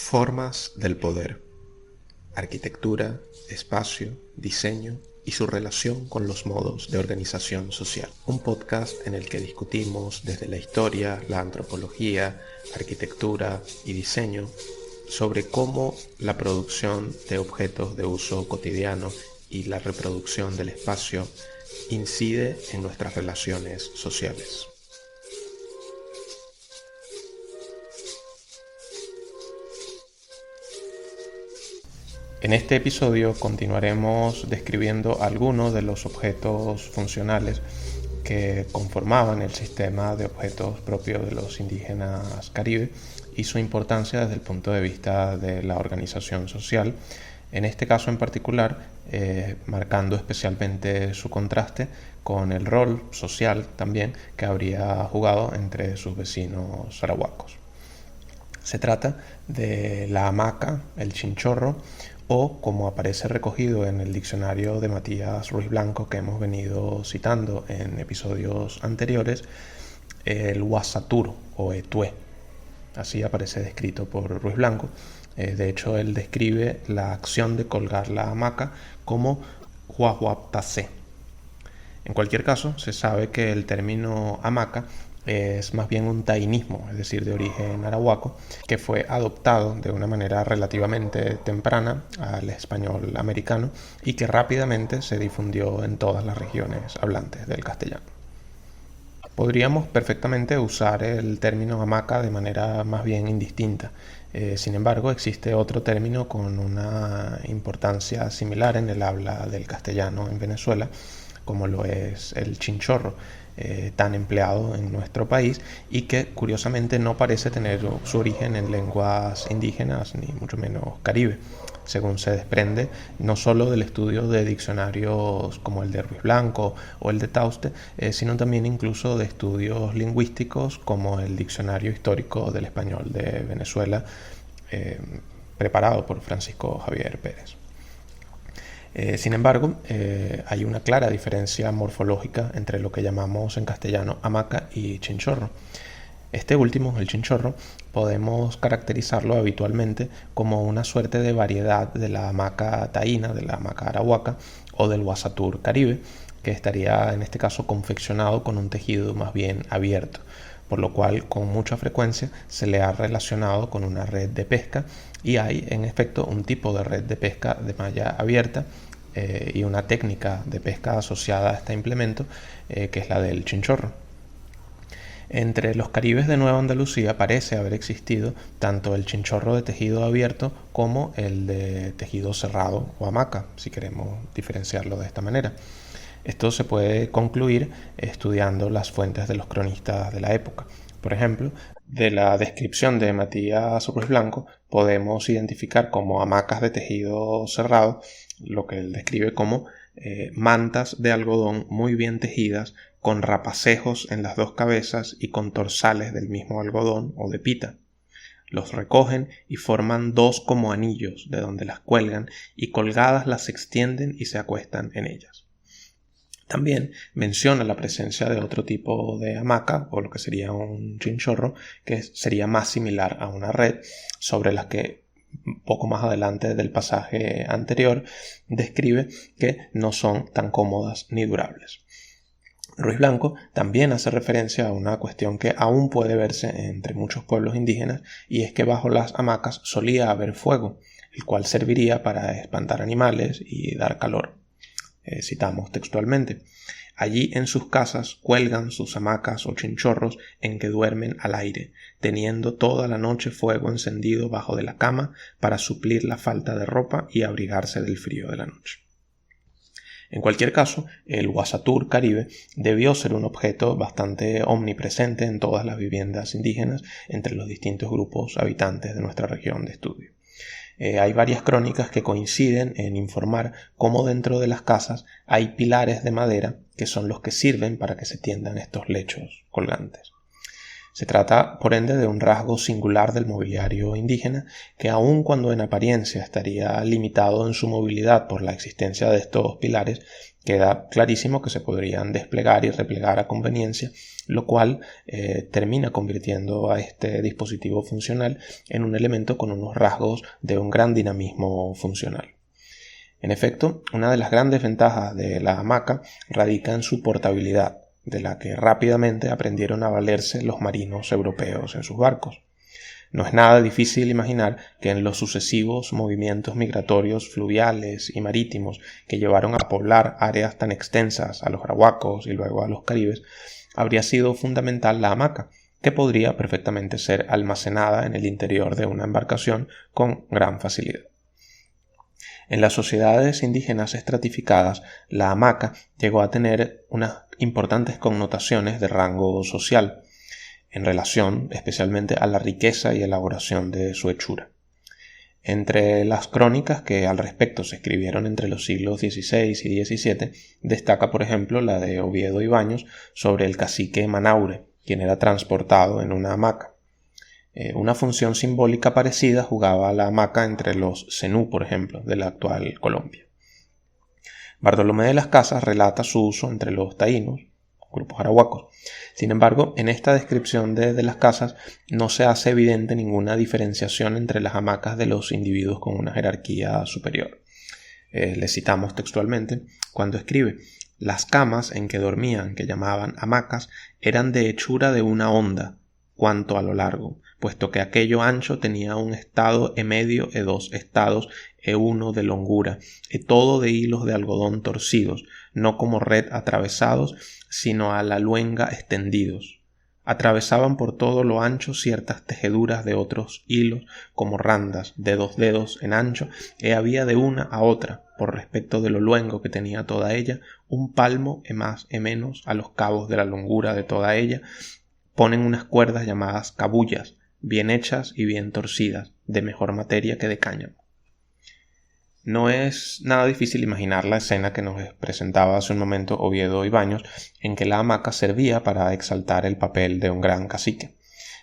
Formas del poder, arquitectura, espacio, diseño y su relación con los modos de organización social. Un podcast en el que discutimos desde la historia, la antropología, arquitectura y diseño sobre cómo la producción de objetos de uso cotidiano y la reproducción del espacio incide en nuestras relaciones sociales. En este episodio continuaremos describiendo algunos de los objetos funcionales que conformaban el sistema de objetos propio de los indígenas caribe y su importancia desde el punto de vista de la organización social, en este caso en particular marcando especialmente su contraste con el rol social también que habría jugado entre sus vecinos arahuacos. Se trata de la hamaca, el chinchorro, o, como aparece recogido en el diccionario de Matías Ruiz Blanco que hemos venido citando en episodios anteriores, el huasatur o etué. Así aparece descrito por Ruiz Blanco. De hecho, él describe la acción de colgar la hamaca como huahuaptacé. En cualquier caso, se sabe que el término hamaca es más bien un tainismo, es decir, de origen arahuaco, que fue adoptado de una manera relativamente temprana al español americano y que rápidamente se difundió en todas las regiones hablantes del castellano. Podríamos perfectamente usar el término hamaca de manera más bien indistinta. Sin embargo, existe otro término con una importancia similar en el habla del castellano en Venezuela, como lo es el chinchorro, tan empleado en nuestro país y que curiosamente no parece tener su origen en lenguas indígenas ni mucho menos caribe, según se desprende no solo del estudio de diccionarios como el de Ruiz Blanco o el de Tauste, sino también incluso de estudios lingüísticos como el Diccionario Histórico del Español de Venezuela, preparado por Francisco Javier Pérez. Sin embargo, hay una clara diferencia morfológica entre lo que llamamos en castellano hamaca y chinchorro. Este último, el chinchorro, podemos caracterizarlo habitualmente como una suerte de variedad de la hamaca taína, de la hamaca arahuaca o del huasatur caribe, que estaría en este caso confeccionado con un tejido más bien abierto, por lo cual con mucha frecuencia se le ha relacionado con una red de pesca y hay en efecto un tipo de red de pesca de malla abierta y una técnica de pesca asociada a este implemento que es la del chinchorro. Entre los caribes de Nueva Andalucía parece haber existido tanto el chinchorro de tejido abierto como el de tejido cerrado o hamaca, si queremos diferenciarlo de esta manera. Esto se puede concluir estudiando las fuentes de los cronistas de la época. Por ejemplo, de la descripción de Matías Ruiz Blanco podemos identificar como hamacas de tejido cerrado lo que él describe como mantas de algodón muy bien tejidas con rapacejos en las dos cabezas y con torsales del mismo algodón o de pita. Los recogen y forman dos como anillos de donde las cuelgan y colgadas las extienden y se acuestan en ellas. También menciona la presencia de otro tipo de hamaca, o lo que sería un chinchorro, que sería más similar a una red, sobre la que poco más adelante del pasaje anterior describe que no son tan cómodas ni durables. Ruiz Blanco también hace referencia a una cuestión que aún puede verse entre muchos pueblos indígenas, y es que bajo las hamacas solía haber fuego, el cual serviría para espantar animales y dar calor. Citamos textualmente: allí en sus casas cuelgan sus hamacas o chinchorros en que duermen al aire, teniendo toda la noche fuego encendido bajo de la cama para suplir la falta de ropa y abrigarse del frío de la noche. En cualquier caso, el huasatur caribe debió ser un objeto bastante omnipresente en todas las viviendas indígenas entre los distintos grupos habitantes de nuestra región de estudio. Hay varias crónicas que coinciden en informar cómo dentro de las casas hay pilares de madera que son los que sirven para que se tiendan estos lechos colgantes. Se trata, por ende, de un rasgo singular del mobiliario indígena que, aun cuando en apariencia estaría limitado en su movilidad por la existencia de estos pilares, queda clarísimo que se podrían desplegar y replegar a conveniencia, lo cual termina convirtiendo a este dispositivo funcional en un elemento con unos rasgos de un gran dinamismo funcional. En efecto, una de las grandes ventajas de la hamaca radica en su portabilidad, de la que rápidamente aprendieron a valerse los marinos europeos en sus barcos. No es nada difícil imaginar que en los sucesivos movimientos migratorios fluviales y marítimos que llevaron a poblar áreas tan extensas a los arahuacos y luego a los caribes, habría sido fundamental la hamaca, que podría perfectamente ser almacenada en el interior de una embarcación con gran facilidad. En las sociedades indígenas estratificadas, la hamaca llegó a tener unas importantes connotaciones de rango social, en relación especialmente a la riqueza y elaboración de su hechura. Entre las crónicas que al respecto se escribieron entre los siglos XVI y XVII, destaca por ejemplo la de Oviedo y Baños sobre el cacique Manaure, quien era transportado en una hamaca. Una función simbólica parecida jugaba la hamaca entre los zenú, por ejemplo, de la actual Colombia. Bartolomé de las Casas relata su uso entre los taínos, grupos arahuacos. Sin embargo, en esta descripción de las casas no se hace evidente ninguna diferenciación entre las hamacas de los individuos con una jerarquía superior. Le citamos textualmente cuando escribe: las camas en que dormían, que llamaban hamacas, eran de hechura de una honda, cuanto a lo largo, puesto que aquello ancho tenía un estado e medio e dos estados e uno de longura, e todo de hilos de algodón torcidos, no como red atravesados, sino a la luenga extendidos. Atravesaban por todo lo ancho ciertas tejeduras de otros hilos, como randas de 2 dedos en ancho, e había de una a otra, por respecto de lo luengo que tenía toda ella, un palmo e más e menos a los cabos de la longura de toda ella, ponen unas cuerdas llamadas cabullas, bien hechas y bien torcidas, de mejor materia que de cáñamo. No es nada difícil imaginar la escena que nos presentaba hace un momento Oviedo y Baños, en que la hamaca servía para exaltar el papel de un gran cacique.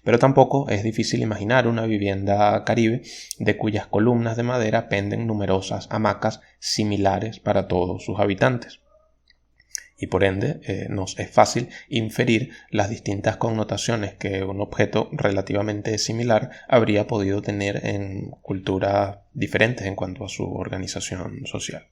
Pero tampoco es difícil imaginar una vivienda caribe de cuyas columnas de madera penden numerosas hamacas similares para todos sus habitantes. Y por ende nos es fácil inferir las distintas connotaciones que un objeto relativamente similar habría podido tener en culturas diferentes en cuanto a su organización social.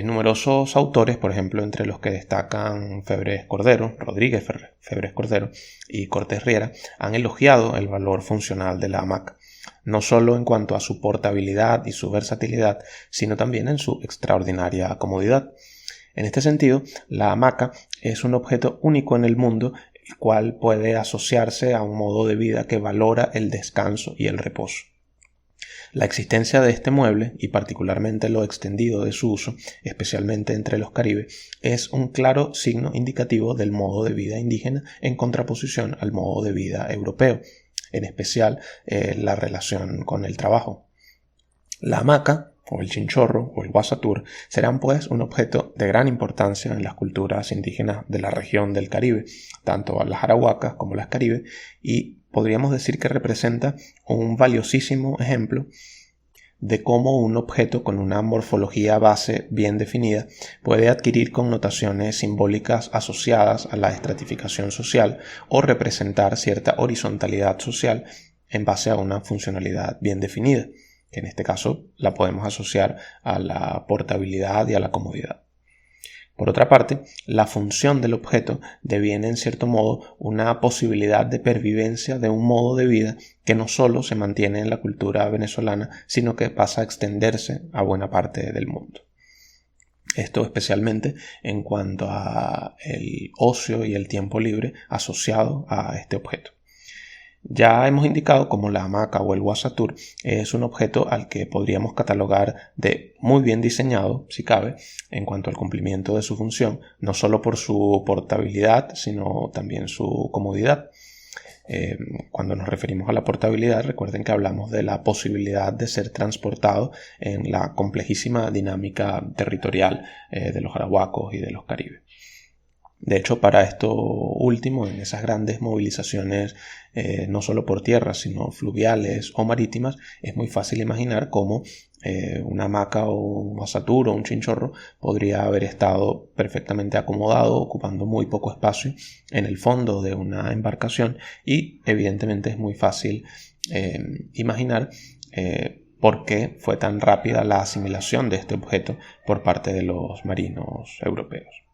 Numerosos autores, por ejemplo, entre los que destacan Febres Cordero, Rodríguez Febres Cordero y Cortés Riera, han elogiado el valor funcional de la hamaca, no solo en cuanto a su portabilidad y su versatilidad, sino también en su extraordinaria comodidad. En este sentido, la hamaca es un objeto único en el mundo, el cual puede asociarse a un modo de vida que valora el descanso y el reposo. La existencia de este mueble, y particularmente lo extendido de su uso, especialmente entre los caribes, es un claro signo indicativo del modo de vida indígena en contraposición al modo de vida europeo, en especial la relación con el trabajo. La hamaca, o el chinchorro, o el guasatur, serán pues un objeto de gran importancia en las culturas indígenas de la región del Caribe, tanto las arahuacas como las caribes, y podríamos decir que representa un valiosísimo ejemplo de cómo un objeto con una morfología base bien definida puede adquirir connotaciones simbólicas asociadas a la estratificación social o representar cierta horizontalidad social en base a una funcionalidad bien definida, que en este caso la podemos asociar a la portabilidad y a la comodidad. Por otra parte, la función del objeto deviene en cierto modo una posibilidad de pervivencia de un modo de vida que no solo se mantiene en la cultura venezolana, sino que pasa a extenderse a buena parte del mundo. Esto especialmente en cuanto a el ocio y el tiempo libre asociado a este objeto. Ya hemos indicado cómo la hamaca o el guasatur es un objeto al que podríamos catalogar de muy bien diseñado, si cabe, en cuanto al cumplimiento de su función, no solo por su portabilidad, sino también su comodidad. Cuando nos referimos a la portabilidad, recuerden que hablamos de la posibilidad de ser transportado en la complejísima dinámica territorial de los arahuacos y de los caribes. De hecho, para esto último, en esas grandes movilizaciones, no solo por tierra, sino fluviales o marítimas, es muy fácil imaginar cómo una hamaca o un asatur o un chinchorro podría haber estado perfectamente acomodado, ocupando muy poco espacio en el fondo de una embarcación, y evidentemente es muy fácil imaginar por qué fue tan rápida la asimilación de este objeto por parte de los marinos europeos.